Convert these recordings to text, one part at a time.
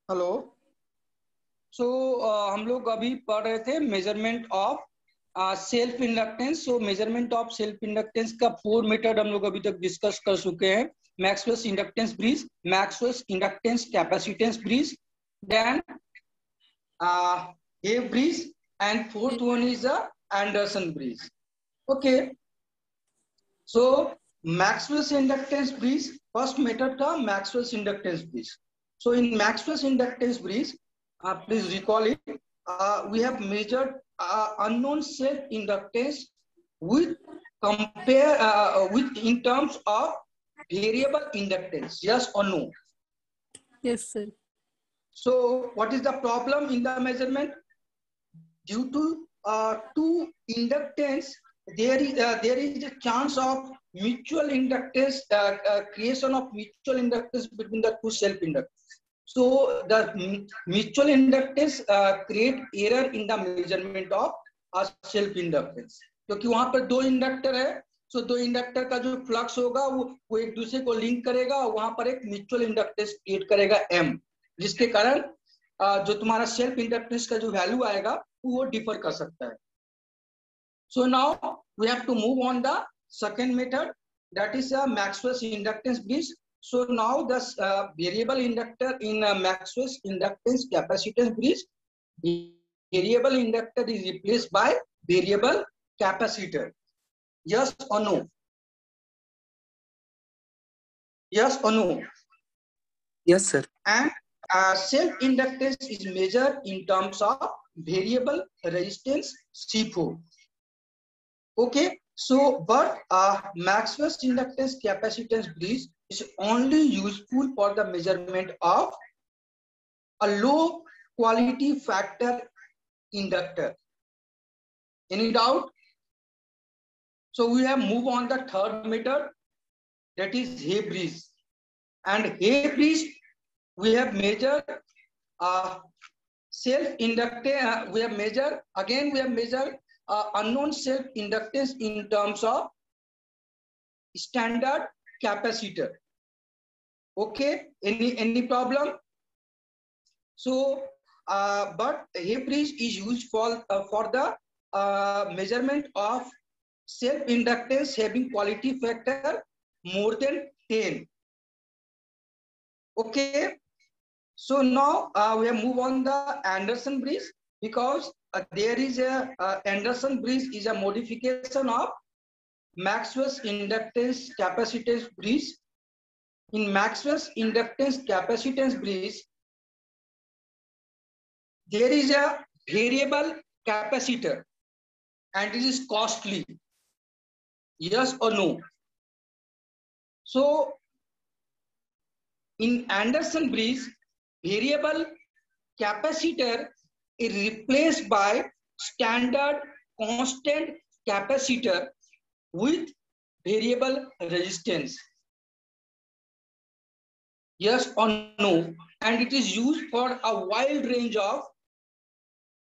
Hello. सो हम लोग अभी पढ़ रहे थे measurement of self inductance. So measurement of self inductance का 4 मेथड हम लोग अभी तक डिस्कस कर चुके हैं। Maxwell's inductance bridge, Maxwell's inductance capacitance bridge, then Hay bridge, and fourth one is the Anderson bridge. Okay, so Maxwell's inductance bridge, first method था Maxwell's inductance bridge. So in Maxwell's inductance bridge, please recall it. We have measured unknown self inductance with with in terms of variable inductance. Yes or no? Yes, sir. So what is the problem in the measurement? Due to two inductance, there is a chance of mutual inductance, creation of mutual inductance between the two self inductors. So the mutual inductance create error in the measurement of self inductance, क्योंकि वहां पर दो inductor है। सो दो inductor का जो flux होगा वो एक दूसरे को लिंक करेगा और वहां पर एक म्यूचुअल इंडक्टेंस क्रिएट करेगा एम, जिसके कारण जो तुम्हारा सेल्फ इंडक्टेंस का जो वैल्यू आएगा वो डिफर कर सकता है। So now we have to move on the second method, that is Maxwell's inductance bridge. So now the variable inductor in Maxwell's inductance capacitance bridge, variable inductor is replaced by variable capacitor. Yes or no? Yes or no? Yes, sir. And self inductance is measured in terms of variable resistance C4. Okay, so but Maxwell's inductance capacitance bridge is only useful for the measurement of a low quality factor inductor. Any doubt? So we have moved on the third method, that is Hay bridge. And Hay bridge, we have measured self inductance. We have measured unknown self inductance in terms of standard capacitor. Okay, any problem? So but Hay bridge is used for the measurement of self inductance having quality factor more than 10. Okay, so now we have move on the Anderson bridge, because there is a Anderson bridge is a modification of Maxwell's inductance capacitance bridge. In Maxwell's inductance capacitance bridge, there is a variable capacitor and it is costly. Yes or no? So in Anderson bridge, variable capacitor is replaced by standard constant capacitor with variable resistance. Yes or no? And it is used for a wide range of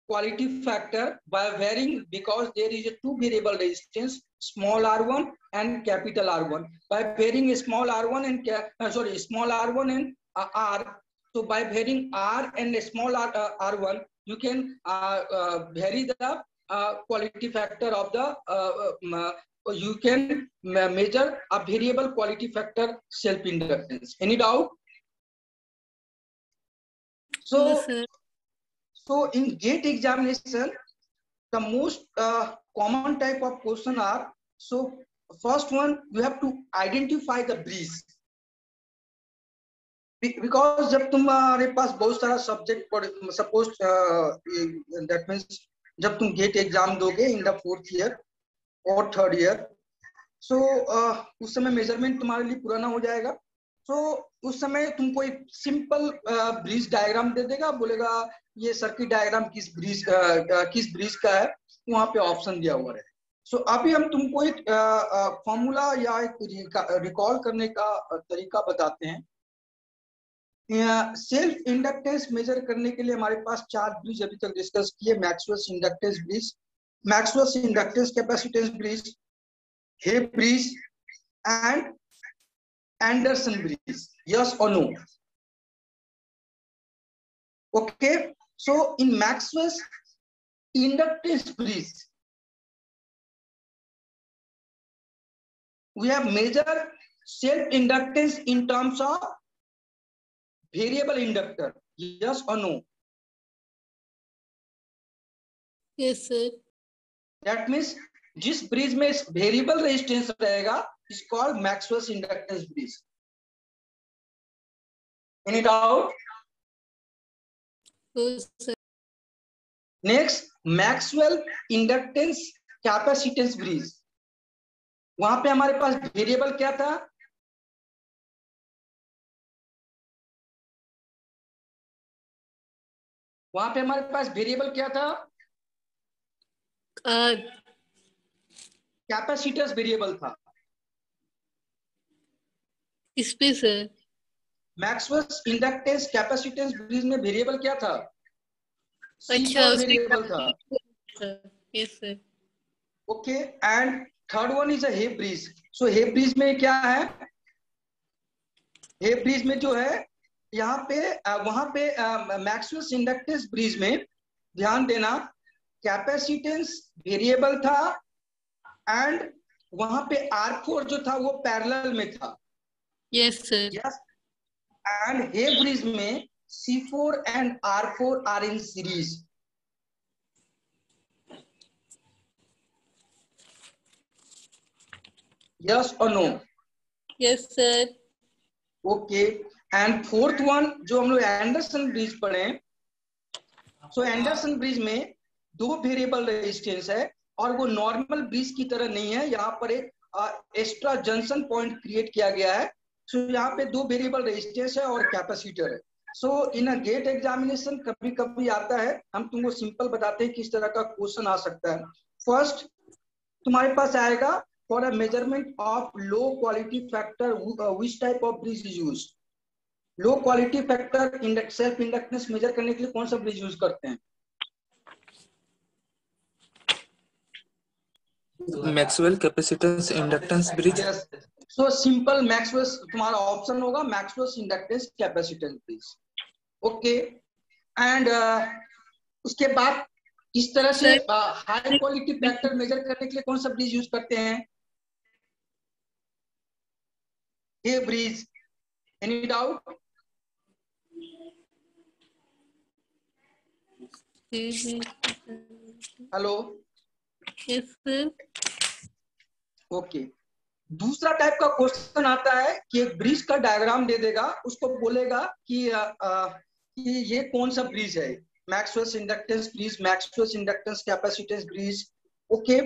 quality factor by varying, because there is a two variable resistance, small r1 and capital R1. By varying small r1 and small r1 and r, so by varying r and small r1, you can vary the quality factor of the you can measure a variable quality factor self inductance. Any doubt? So No, sir. so in GATE examination, the most common type of question are, so first one, you have to identify the breeze, because जब तुम्हारे पास बहुत सारा subject पढ़, suppose that means जब तुम gate exam दोगे in the 4th year और 3rd year, सो उस समय मेजरमेंट तुम्हारे लिए पुराना हो जाएगा। तो उस समय तुमको एक सिंपल ब्रिज डायग्राम दे देगा, बोलेगा ये सर्किट डायग्राम किस ब्रिज का है, वहां पे ऑप्शन दिया हुआ है। सो अभी हम तुमको एक फॉर्मूला या एक रिकॉल करने का तरीका बताते हैं। सेल्फ इंडक्टेंस मेजर करने के लिए हमारे पास 4 ब्रिज अभी तक डिस्कस किए। Maxwell's inductance bridge, Maxwell's inductance capacitance bridge, Hay bridge and Anderson bridge. Yes or no? Okay, so in Maxwell's inductance bridge, we have measured self-inductance in terms of variable inductor. Yes or no? Yes, sir. That means जिस bridge में variable resistance रहेगा is called Maxwell's inductance bridge. Any doubt? Yes, sir. Next, Maxwell inductance capacitance bridge. वहां पे हमारे पास variable क्या था? वहां पे हमारे पास वेरिएबल क्या था? कैपेसिटेंस वेरिएबल था. इस पे sir. Maxwell's inductance capacitance bridge में वेरिएबल क्या था? अच्छा, वेरिएबल था. Yes sir. Okay, and third one is a Hay bridge. So Hay bridge में क्या है? हेप ब्रिज में जो है यहाँ पे वहां पे मैक्सवेल्स इंडक्टेंस ब्रिज में ध्यान देना, कैपेसिटेंस वेरिएबल था एंड वहां पे R4 जो था वो पैरेलल में था. Yes sir. Yes, and Hay bridge में C4 and R4 are in series. Yes or no? Yes, sir. Okay, and fourth one जो हम लोग एंडरसन ब्रिज पढ़े, सो एंडरसन ब्रिज में दो वेरिएबल रेजिस्टेंस है और वो नॉर्मल ब्रिज की तरह नहीं है. यहाँ पर एक एक्स्ट्रा जंक्शन पॉइंट क्रिएट किया गया है. सो यहाँ पे दो वेरिएबल रेजिस्टेंस है और कैपेसिटर है. सो इन अ गेट एग्जामिनेशन कभी कभी आता है, हम तुमको सिंपल बताते हैं किस तरह का क्वेश्चन आ सकता है. फर्स्ट तुम्हारे पास आएगा, for a measurement of low quality factor, which type of bridge is used? Low quality factor self inductance measure करने के लिए कौन सा ब्रिज यूज करते हैं? Maxwell capacitance inductance bridge. So simple Maxwell तुम्हारा ऑप्शन होगा, Maxwell inductance capacitance bridge. Okay, and उसके बाद इस तरह से हाई क्वालिटी फैक्टर मेजर करने के लिए कौन सा ब्रिज यूज करते हैं? ये bridge. Any doubt? Hello. Yes sir. Okay, दूसरा टाइप का क्वेश्चन आता है कि एक ब्रिज का डायग्राम दे देगा, उसको बोलेगा कि ये कौन सा ब्रिज है? Maxwell's inductance bridge, Maxwell's inductance capacitance bridge. Okay,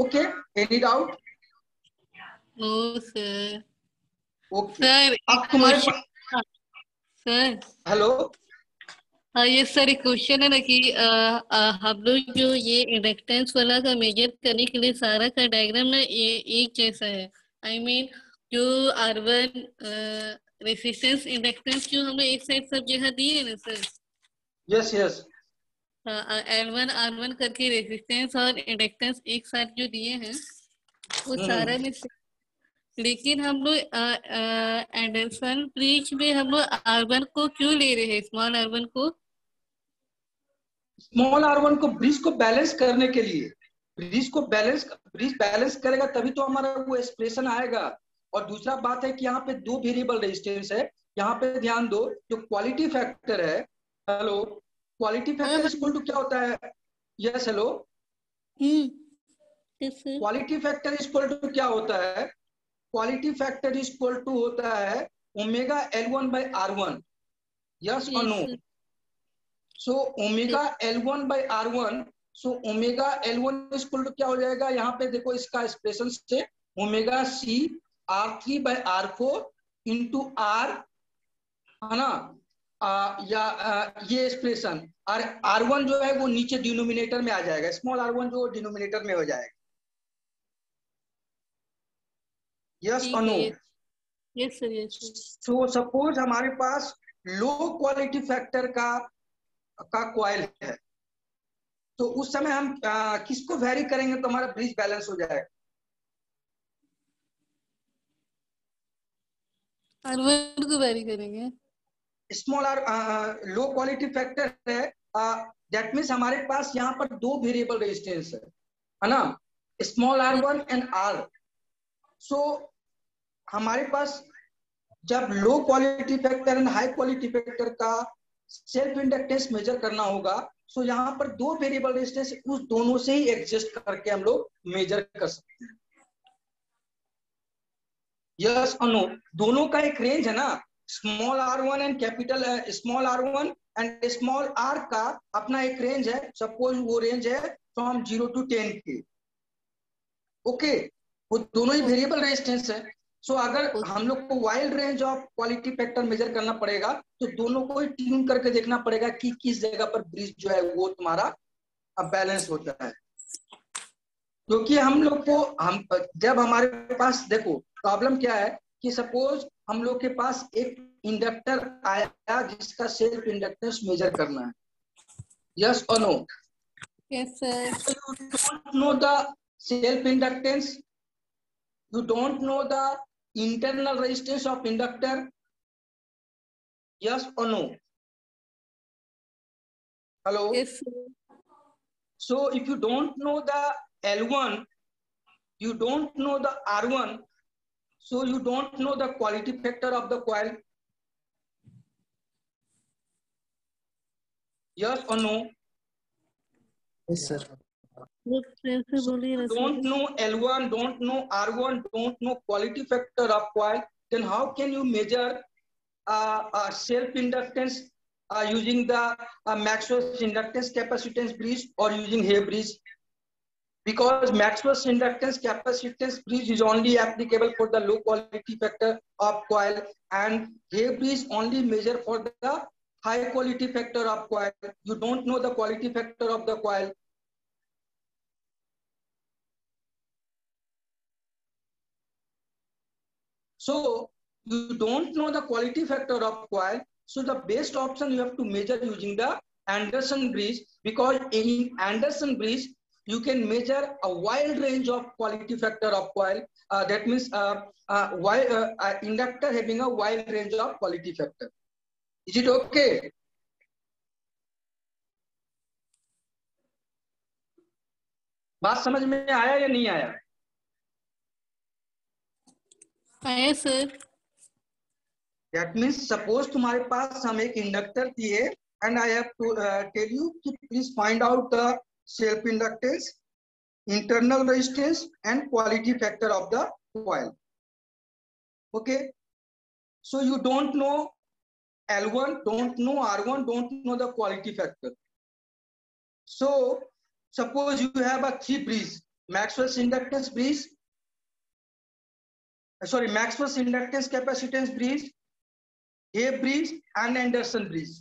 okay, any doubt? No sir. Okay, sir अब तुम्हारे सर. हेलो. हाँ ये सर, एक क्वेश्चन है ना कि हम लोग जो ये इंडक्टेंस वाला का मेजर करने के लिए सारा का डायग्राम ना ये एक जैसा है. आई मीन जो R1 रेसिस्टेंस इंडक्टेंस जो हमें एक साइड सब जगह दिए है ना sir. Yes yes. L1 R1 करके रेसिस्टेंस और इंडक्टेंस एक साथ जो दिए हैं वो सारा में से, लेकिन हम लोग एंडरसन ब्रिज में हम लोग R1 को क्यों ले रहे हैं, स्मॉल R1 को? स्मॉल R1 को ब्रिज को बैलेंस करने के लिए, ब्रिज बैलेंस करेगा तभी तो हमारा वो एक्सप्रेशन आएगा. और दूसरा बात है कि यहाँ पे दो वेरिएबल रेजिस्टेंस है. यहाँ पे ध्यान दो, जो क्वालिटी फैक्टर है, hello, quality factor equal to क्या होता है? Yes, hello. Quality factor equal to क्या होता है? क्वालिटी फैक्टर इक्वल टू होता है omega L1 by R1. Yes और no? So omega L1 by R1, so omega L1 equal to क्या हो जाएगा? यहाँ पे देखो इसका एक्सप्रेशन से omega C R3 by R4 into R, है ना? ये एक्सप्रेशन और R1 जो है वो नीचे डिनोमिनेटर में आ जाएगा, स्मॉल R1 जो डिनोमिनेटर में हो जाएगा. यस और no? Yes sir. Yes. So suppose हमारे पास लो क्वालिटी फैक्टर का कॉइल है, तो उस समय हम किसको वेरी करेंगे तो हमारा ब्रिज बैलेंस हो जाएगा? R1 को वेरी करेंगे. Small or low quality factor है, दैट मीन्स हमारे पास यहाँ पर दो वेरिएबल रेजिस्टेंस है ना, स्मॉल R1 एंड R। सो हमारे पास जब लो quality factor and high quality factor का सेल्फ इंडक्टेंस मेजर करना होगा, सो यहाँ पर दो वेरिएबल रेजिस्टेंस, उस दोनों से ही एडजस्ट करके हम लोग मेजर कर सकते हैं। यस और नो, दोनों का एक रेंज है ना, small R1 and capital small R1 and small R का अपना एक रेंज है। सपोज वो रेंज है फ्रॉम 0 to 10 के। ओके, वो दोनों ही वेरिएबल रेजिस्टेंस है। सो अगर हम लोग को wide range of quality factor measure करना पड़ेगा, तो दोनों को ही ट्यून करके देखना पड़ेगा कि किस जगह पर ब्रिज जो है वो तुम्हारा बैलेंस होता है। क्योंकि हम लोग को जब हमारे पास देखो प्रॉब्लम क्या है कि सपोज हम लोग के पास एक इंडक्टर आया जिसका सेल्फ इंडक्टेंस मेजर करना है। यस और no? Yes sir. You don't know the self inductance, you don't know the internal resistance of inductor. Yes or no? Hello? Yes sir. So if you don't know the L1, you don't know the R1, so you don't know the quality factor of the coil. Yes or no? Yes, sir. So you don't know L1, don't know R1, don't know quality factor of coil, then how can you measure self inductance using the Maxwell's inductance capacitance bridge or using Hay bridge? Because Maxwell's inductance capacitance bridge is only applicable for the low quality factor of coil, and Hay bridge only measure for the high quality factor of coil. You don't know the quality factor of the coil. So you don't know the quality factor of coil. So the best option you have to measure using the Anderson bridge, because in Anderson bridge you can measure a wide range of quality factor of coil. That means inductor having a wide range of quality factor. Is it okay? बात समझ में आया या नहीं आया? आया sir. That means suppose तुम्हारे पास हम एक इंडक्टर दिए and I have to tell you to please find out the self inductance, internal resistance and quality factor of the coil. Okay, so you don't know L1, don't know R1, don't know the quality factor. So suppose you have a three bridge, Maxwell's inductance bridge, sorry, Maxwell's inductance capacitance bridge, Hay bridge and Anderson bridge.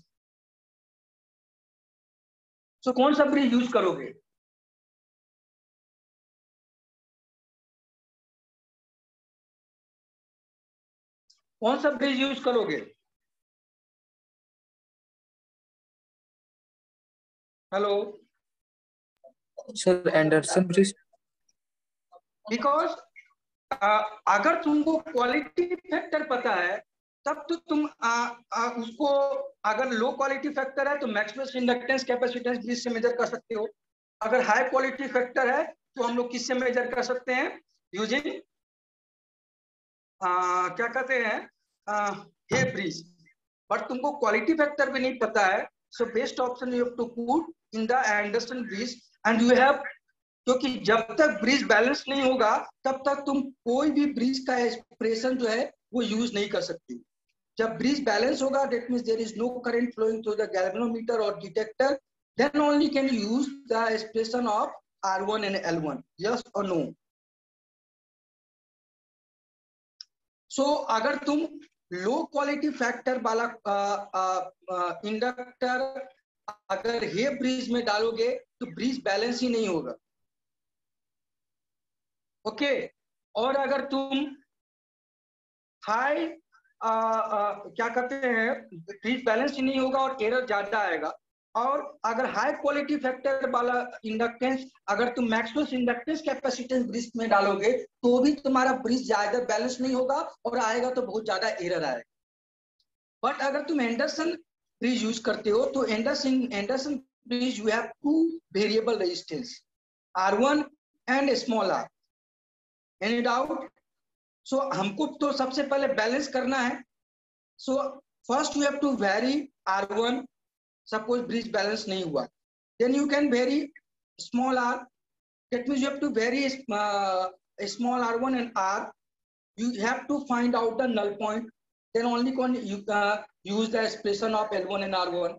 So कौन सा bridge use करोगे? कौन सा bridge use करोगे? Hello sir, Anderson bridge. Because अगर तुमको quality factor पता है तब तो तुम उसको, अगर लो क्वालिटी फैक्टर है तो मैक्सवेल्स इंडक्टेंस कैपेसिटेंस ब्रिज से मेजर कर सकते हो। अगर हाई क्वालिटी फैक्टर है तो हम लोग किससे मेजर कर सकते हैं? यूजिंग क्या कहते हैं, हे ब्रिज। बट तुमको क्वालिटी फैक्टर भी नहीं पता है, so best option you have to put in the Anderson bridge and you have, क्योंकि जब तक ब्रिज बैलेंस नहीं होगा तब तक तुम कोई भी ब्रिज का एक्सप्रेशन जो है वो यूज नहीं कर सकते। जब ब्रिज बैलेंस होगा, that means there is no current flowing through the galvanometer और detector, then only can you use the expression of R1 and L1. Yes और नो? सो अगर तुम लो क्वालिटी फैक्टर वाला इंडक्टर अगर हे bridge में डालोगे तो ब्रिज बैलेंस ही नहीं होगा। ओके, और अगर तुम हाई क्या कहते हैं, ब्रिज बैलेंस ही नहीं होगा और एरर ज्यादा आएगा। और अगर हाई क्वालिटी फैक्टर वाला इंडक्टेंस अगर तुम मैक्सवेल्स इंडक्टेंस कैपेसिटेंस ब्रिज में डालोगे तो भी तुम्हारा ब्रिज ज्यादा बैलेंस नहीं होगा और आएगा तो बहुत ज्यादा एरर आएगा। बट अगर तुम एंडरसन ब्रिज यूज करते हो तो Anderson bridge you have to variable resistance R1 and small r. Any doubt? So हमको तो सबसे पहले बैलेंस करना है. So first you have to vary R1. Suppose bridge balance नहीं हुआ, then you can vary small r. That means you have to vary small R1 and R. You have to find out the null point. Then only you use the expression of L1 and R1.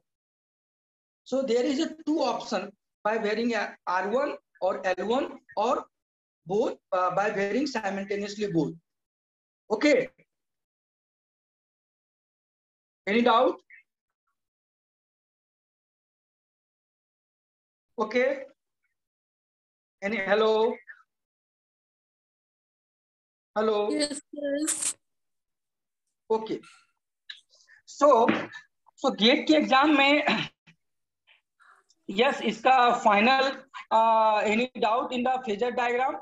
So there is a two option by varying R1 or L1 or both by varying simultaneously both. Okay. Any doubt? Okay. Any hello? Hello. Yes, yes. Okay. So GATE के exam में yes इसका final any doubt in the phasor diagram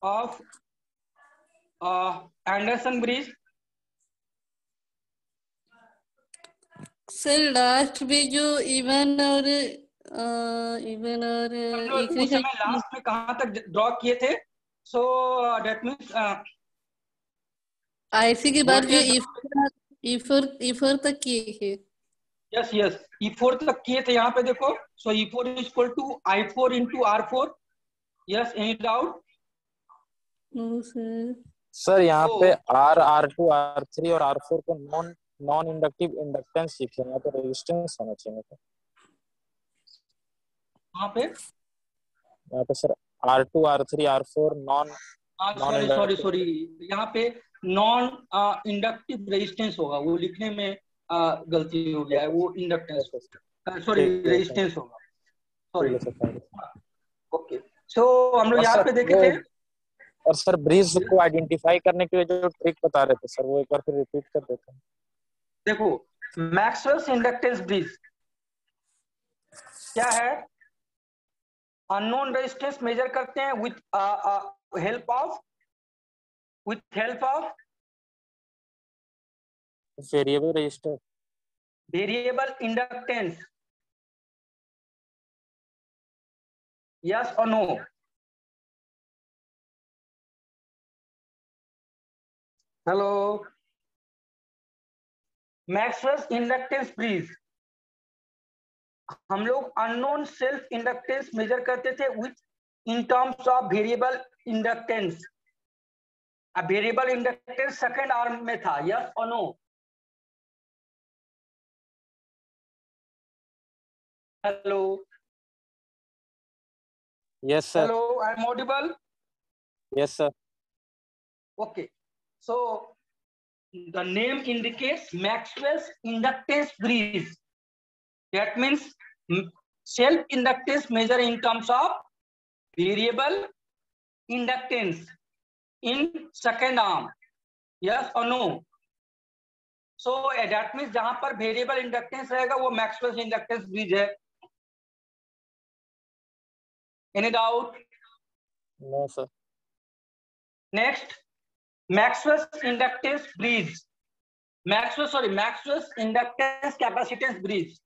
of Anderson bridge? Sir last में जो even और उस समय last में कहां तक ड्रॉ किए थे? सो दैट मींस आईसी के बाद जो E4 तक किए थे. यस यस E4 तक किए थे. यहाँ पे देखो. So E4 is equal to I4 into R4. Yes, any doubt? No sir. Sir यहाँ पे R2 R3 और R4 को नॉन इंडक्टिव इंडक्टेंस लिखे हैं, तो रेजिस्टेंस होना चाहिए था. यहाँ पे sir R2 R3 R4 non sorry यहाँ पे नॉन इंडक्टिव रेजिस्टेंस होगा. वो लिखने में गलती हो गया है. वो इंडक्टेंस सॉरी रेजिस्टेंस होगा. सॉरी. ओके. सो हम लोग यहाँ पे देखे थे. और सर ब्रिज को आइडेंटिफाई करने के लिए जो ट्रिक बता रहे थे सर, वो एक बार फिर रिपीट कर देते हैं. देखो, मैक्सवेल्स इंडक्टेंस ब्रिज क्या है? अननोन रेजिस्टेंस मेजर करते हैं with help of variable resistor, variable inductance. Yes और no? Hello. Maxwell's inductance bridge हम लोग अननोन सेल्फ इंडक्टेंस मेजर करते थे with in terms of variable inductance. Variable inductance second arm में था. यस और no? Hello. Yes sir. Hello, I am audible? Yes sir. Okay, so the name indicates Maxwell's inductance bridge. That means self-inductance measure in terms of variable inductance in second arm. Yes or no? So that means जहां पर variable inductance रहेगा वो Maxwell's inductance bridge है. Any doubt? No sir. Next, Maxwell's inductance bridge. Maxwell's inductance capacitance bridge.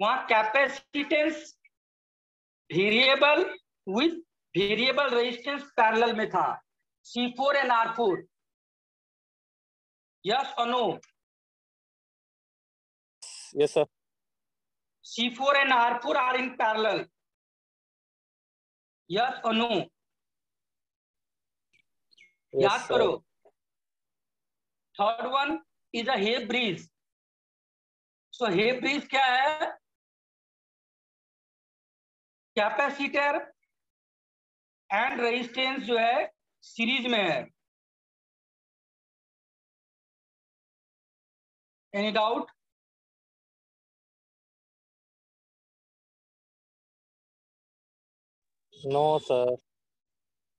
वहां capacitance variable with variable resistance parallel में था. C4 and R4. Yes or no? Yes sir. C4 and R4 are in parallel. Yes or no? Yes, याद करो. Third one is a Hay bridge. So Hay bridge क्या है? Capacitor and resistance जो है series में है. Any doubt? No sir.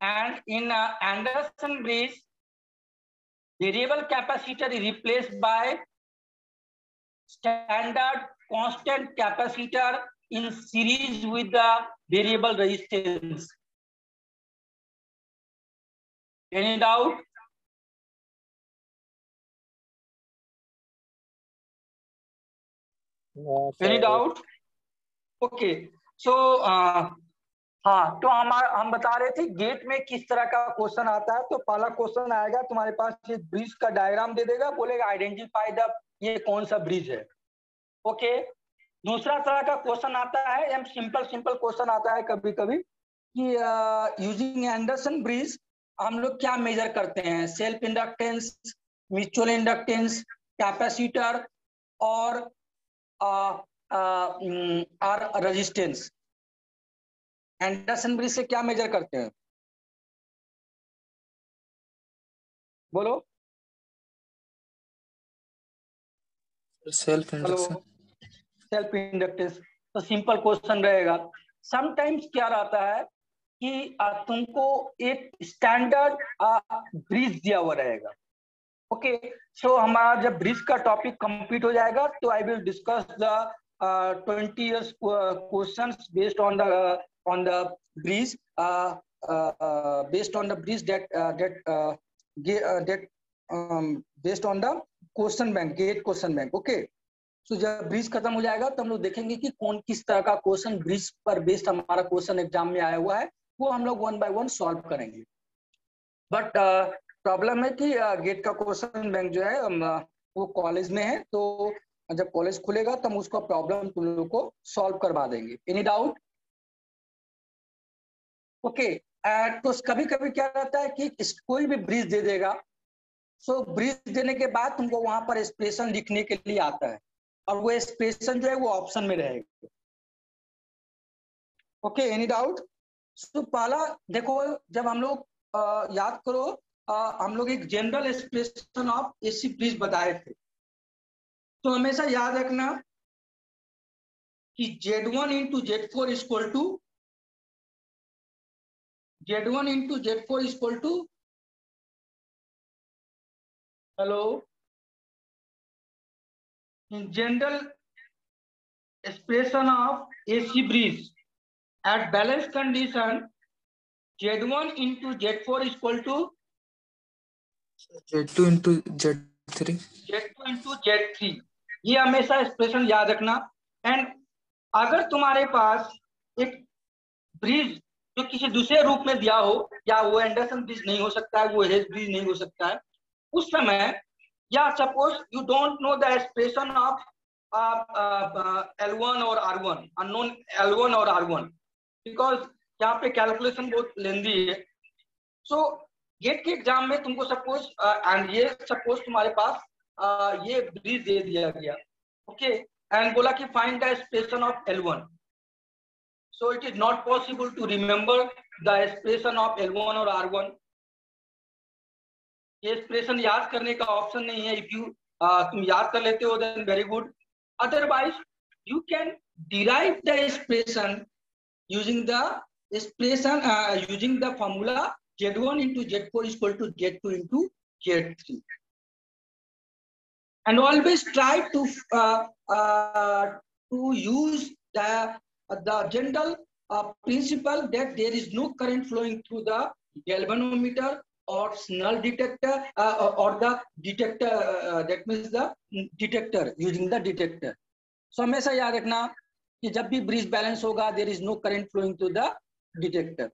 And in Anderson bridge, variable capacitor is replaced by standard constant capacitor in series with the variable resistance. Any doubt? Any doubt? Okay, so हाँ, तो हम बता रहे थे गेट में किस तरह का क्वेश्चन आता है। तो पहला क्वेश्चन आएगा तुम्हारे पास, ये ब्रिज का डायग्राम दे देगा, बोलेगा आइडेंटिफाई द, ये कौन सा ब्रिज है। ओके, दूसरा तरह का क्वेश्चन आता है, सिंपल क्वेश्चन आता है कभी कभी कि यूजिंग एंडरसन ब्रिज हम लोग क्या मेजर करते हैं, self inductance, mutual inductance, capacitor और रेजिस्टेंस। एंडरसन ब्रिज से क्या मेजर करते हैं, बोलो। Self induction, self inductance. तो सिंपल क्वेश्चन रहेगा। समटाइम्स क्या रहता है कि तुमको एक स्टैंडर्ड ब्रिज दिया हुआ रहेगा। ओके, सो हमारा जब ब्रिज का टॉपिक कंप्लीट हो जाएगा तो I will discuss the 20 years questions based on the breeze, based on the breeze based on the question bank, GATE question bank. Okay, so जब ब्रिज खत्म हो जाएगा तो हम लोग देखेंगे कि कौन किस तरह का क्वेश्चन ब्रिज पर बेस्ड हमारा क्वेश्चन एग्जाम में आया हुआ है, वो हम लोग 1 by 1 सॉल्व करेंगे। बट प्रॉब्लम है कि गेट का क्वेश्चन बैंक जो है वो कॉलेज में है, तो जब कॉलेज खुलेगा तो हम उसका प्रॉब्लम तुम लोग को सॉल्व करवा देंगे। Any doubt? ओके, तो कभी कभी क्या रहता है कि कोई भी ब्रिज दे देगा, सो ब्रिज देने के बाद तुमको वहां पर एक्सप्रेशन लिखने के लिए आता है, और वो एक्सप्रेशन जो है वो ऑप्शन में रहेगा। Okay, any doubt? तो पहला देखो, जब हम लोग याद करो, हम लोग एक general expression of AC bridge बताए थे। तो हमेशा याद रखना कि Z1 into Z4 equal to Z1 into Z4 equal to, hello, general expression of AC bridge at balance condition Z1 into Z4 equal to Z2 into Z3, Z2 into Z3। ये हमेशा expression याद रखना। And अगर तुम्हारे पास एक bridge जो किसी दूसरे रूप में दिया हो, या वो एंडरसन ब्रिज नहीं हो सकता है, वो हेज ब्रिज नहीं हो सकता है, उस समय, या suppose you don't know the expression of L1 और R1, अननोन L1 और R1, बिकॉज यहाँ पे कैलकुलेशन बहुत लेंदी है। सो गेट के एग्जाम में तुमको सपोज एंड ये सपोज तुम्हारे पास ये ब्रिज दे दिया गया, ओके, एंड बोला कि find the expression of L1। So it is not possible to remember the expression of L1 और R1। ये एक्सप्रेशन याद करने का ऑप्शन नहीं है। इफ यू तुम याद कर लेते हो then very good, otherwise you can derive the expression using the expression, using the formula Z1 into Z4 is equal to Z2 into Z3, and always try to use the general principle that there is no current flowing through the galvanometer or Snell detector, or the detector, that means the detector, using the detector। So हमेशा याद रखना कि जब भी bridge balance होगा there is no current flowing to the detector.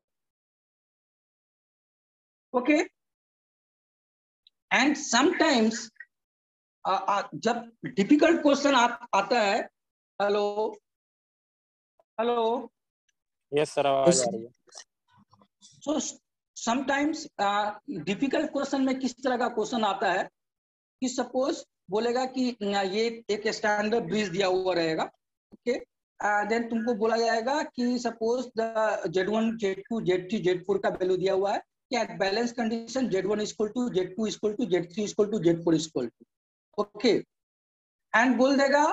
Okay, and sometimes जब difficult question आता है, हेलो हेलो, यस सर, आवाज आ रही है। सो समटाइम्स डिफिकल्ट क्वेश्चन में किस तरह का क्वेश्चन आता है कि सपोज बोलेगा कि ये एक स्टैंडर्ड ब्रिज दिया हुआ रहेगा, ओके, देन तुमको बोला जाएगा कि suppose the Z1, Z2, Z3, Z4 का वैल्यू दिया हुआ है कि at balance condition Z1 equal to Z2 equal to Z3 equal to Z4 equal to, okay, and बोल देगा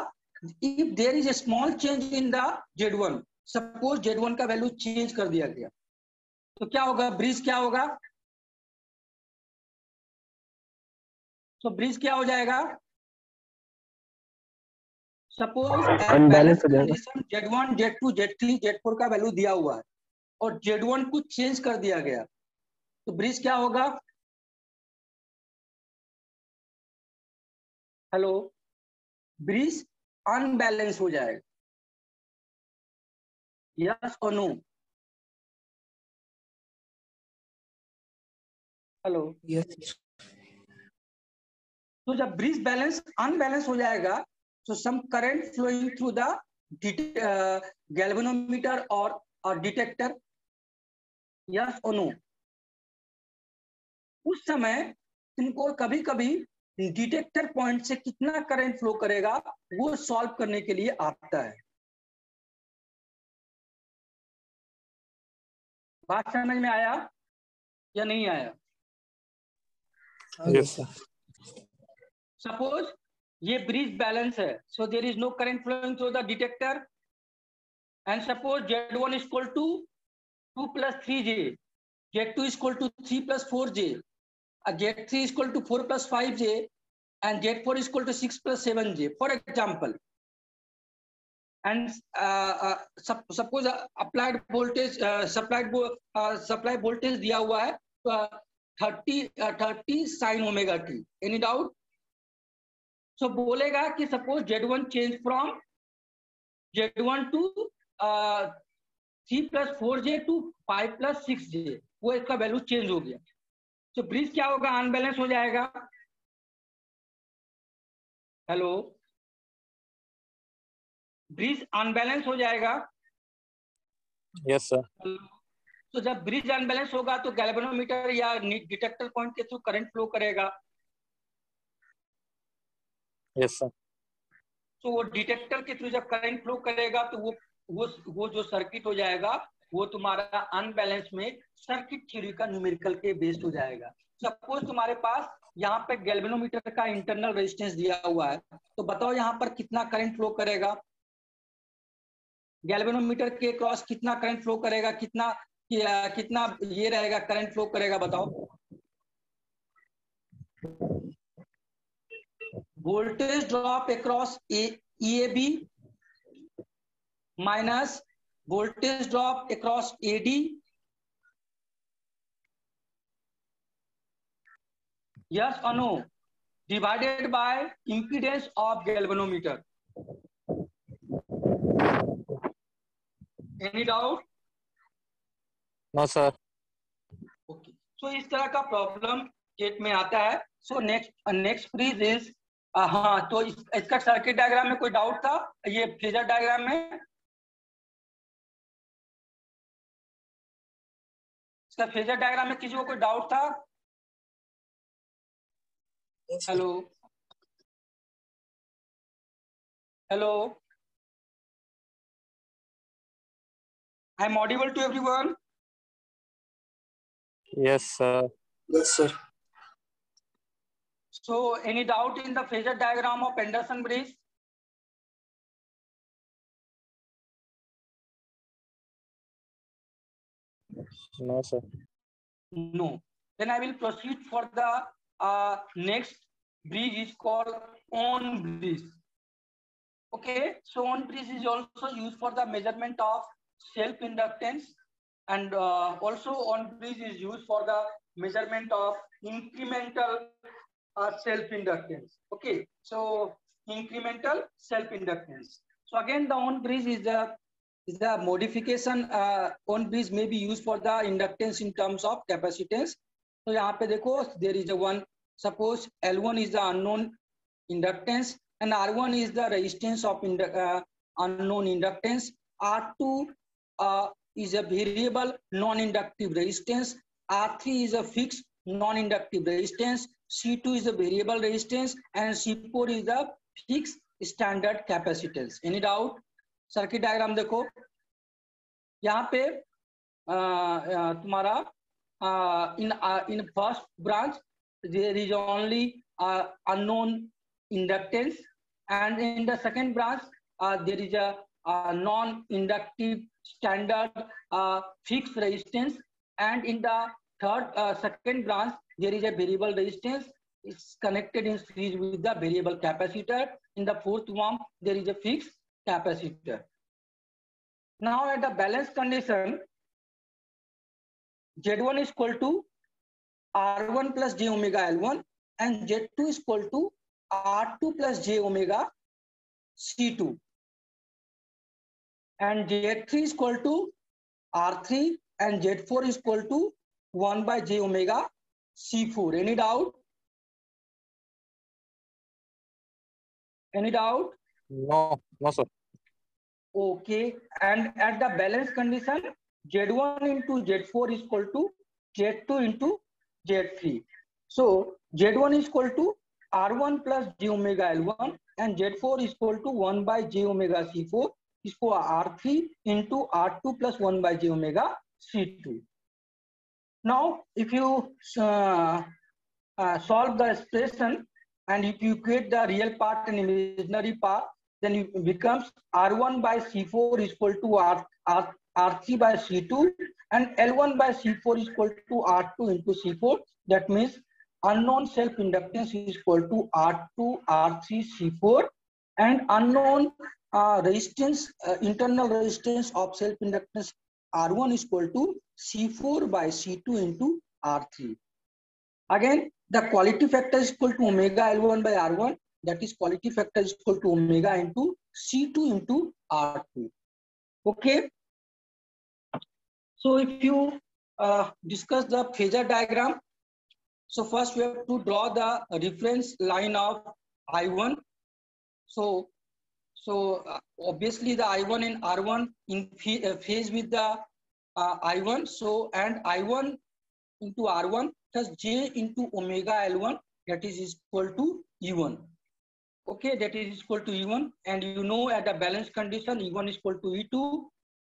if there is a small change in the Z1, suppose Z1 का value change कर दिया गया, तो क्या होगा, ब्रिज क्या होगा, तो ब्रिज क्या हो जाएगा, suppose eight balance condition Z1, Z2, Z3, Z4 का वैल्यू दिया हुआ है और Z1 को चेंज कर दिया गया, तो ब्रिज क्या होगा, हेलो, ब्रिज अनबैलेंस हो जाएगा, यस और नो? Hello, yes. तो जब ब्रिज बैलेंस अनबैलेंस हो जाएगा, तो some current flowing through the galvanometer और डिटेक्टर, यस और नो? उस समय इनको कभी कभी डिटेक्टर पॉइंट से कितना करंट फ्लो करेगा वो सॉल्व करने के लिए आता है। बात समझ में आया या नहीं आया? Yes, sir. सपोज ये ब्रिज बैलेंस है, so there is no current flowing through the detector, and suppose Z1 is equal to 2 plus 3J, Z2 is equal to 3 plus 4J, Z3 is equal to 4 plus 5J, and Z4 is equal to 6 plus 7J, for example. And suppose applied voltage supply voltage दिया हुआ है 30 sin omega t. Any doubt? So बोलेगा कि suppose Z1 change from Z1 to 3 plus 4J to 5 plus 6J, वो इसका value change हो गया, तो ब्रिज क्या होगा? अनबैलेंस हो जाएगा। हेलो, ब्रिज अनबैलेंस हो जाएगा। Yes, sir. तो जब ब्रिज अनबैलेंस होगा तो गैल्वेनोमीटर या डिटेक्टर पॉइंट के थ्रू करंट फ्लो करेगा। Yes, sir. तो वो डिटेक्टर के थ्रू जब करंट फ्लो करेगा तो वो जो सर्किट हो जाएगा वो तुम्हारा अनबैलेंस में सर्किट थ्योरी का न्यूमेरिकल के बेस्ड हो जाएगा। सपोज तुम्हारे पास यहाँ पे गैल्वेनोमीटर का इंटरनल रेजिस्टेंस दिया हुआ है, तो बताओ यहाँ पर कितना करंट फ्लो करेगा? गैल्वेनोमीटर के क्रॉस कितना करंट फ्लो करेगा? कितना ये रहेगा करंट फ्लो करेगा, बताओ? Voltage drop across EAB minus voltage drop across AD yes or no divided by impedance of galvanometer. Any doubt? No, sir. Okay. So इस तरह का प्रॉब्लम गेट में आता है। सो नेक्स्ट ब्रिज इज हाँ, तो इसका सर्किट डायग्राम में कोई डाउट था? ये फेजर डायग्राम में इसका फेजर डायग्राम में किसी को कोई डाउट था? Hello hello, I am audible to everyone? Yes, sir. Yes, sir. So any doubt in the phasor diagram of Anderson bridge? No, sir. No. Then I will proceed for the next bridge is called Ohm bridge. Okay, so Ohm bridge is also used for the measurement of self inductance, and also Ohm bridge is used for the measurement of incremental self inductance. Okay, so incremental self inductance. So again, the Ohm bridge is the modification. Ohm bridge may be used for the inductance in terms of capacitance. So यहाँ पे देखो, there is a one. Suppose L1 is the unknown inductance and R1 is the resistance of unknown inductance. R2 is a variable non-inductive resistance. R3 is a fixed non-inductive resistance. C2 is a variable resistance and C4 is the fixed standard capacitance. Any doubt? Circuit diagram देखो, यहाँ पे तुम्हारा in first branch there is only unknown inductance, and in the second branch there is a non-inductive standard fixed resistance, and in the third second branch there is a variable resistance. It's connected in series with the variable capacitor. In the fourth one there is a fixed capacitor. Now at the balance condition, Z1 is equal to R1 plus J omega L1 and Z2 is equal to R2 plus J omega C2, and Z3 is equal to R3, and Z4 is equal to 1 by j omega C4. Any doubt? Any doubt? No, no, sir. Okay. And at the balance condition, Z1 into Z4 is equal to Z2 into Z3. So Z1 is equal to R1 plus j omega L1, and Z4 is equal to 1 by j omega C4 is for R3 into R2 plus 1 by j omega C2. Now, if you solve the expression, and if you create the real part and imaginary part, then it becomes R1 by C4 is equal to R3 by C2, and L1 by C4 is equal to R2 into C4. That means unknown self-inductance is equal to R2, R3, C4, and unknown resistance, internal resistance of self-inductance R1 is equal to C4 by C2 into R3. Again, the quality factor is equal to omega L1 by R1. That is, quality factor is equal to omega into C2 into R2. Okay. So if you discuss the phasor diagram, so first we have to draw the reference line of I1. So obviously the I1 and R1 in phase with the I1. So, and I1 into R1 plus j into omega L1, that is equal to E1. Okay, that is equal to E1, and you know at the balance condition E1 is equal to E2,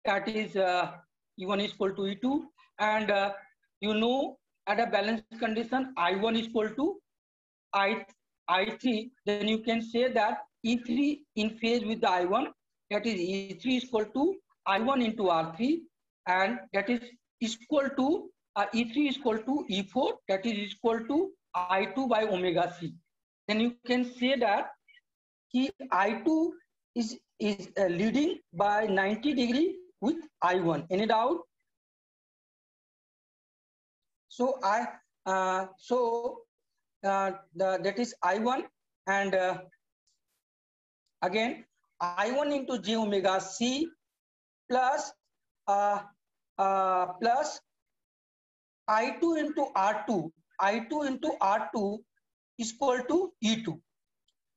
that is E1 is equal to E2, and you know at a balance condition I1 is equal to I3, then you can say that E3 in phase with the I1, that is E3 is equal to I1 into R3, and that is equal to E3 is equal to E4, that is equal to I2 by omega C. Then you can say that I2 is leading by 90 degree with I1. Any doubt? So that is I1, and again I1 into j omega C plus plus I2 into R2. I2 into R2 is equal to E2.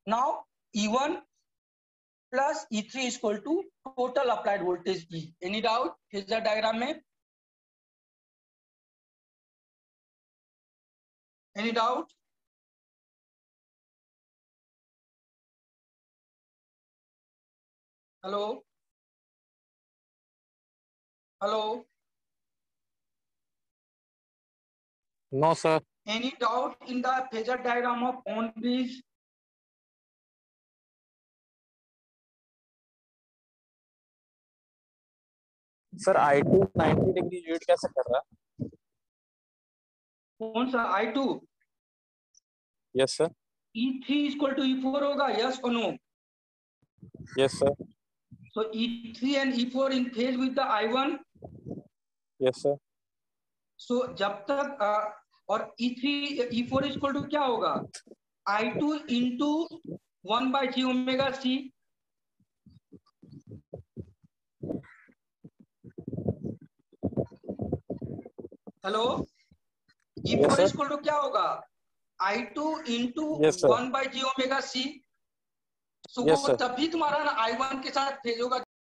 Now E1 plus E3 is equal to total applied voltage E. Any doubt? Phasor diagram में? Any doubt? Hello? Hello? No, sir. Any doubt in the phasor diagram of on please? Sir I2 90 degree lead कैसे कर रहा है? कौन सा I2? Yes, sir. E3 is equal to E4 होगा, yes or no? Yes, sir. So E3 and E4 in phase with the I1. Yes, sir. So जब तक और E3 E4 is equal to क्या होगा? I2 into 1 by j omega C. Hello? E4 is equal to क्या होगा? I2 into 1 by j omega C. So वो तभी तुम्हारा ना I1 के साथ फेज होगा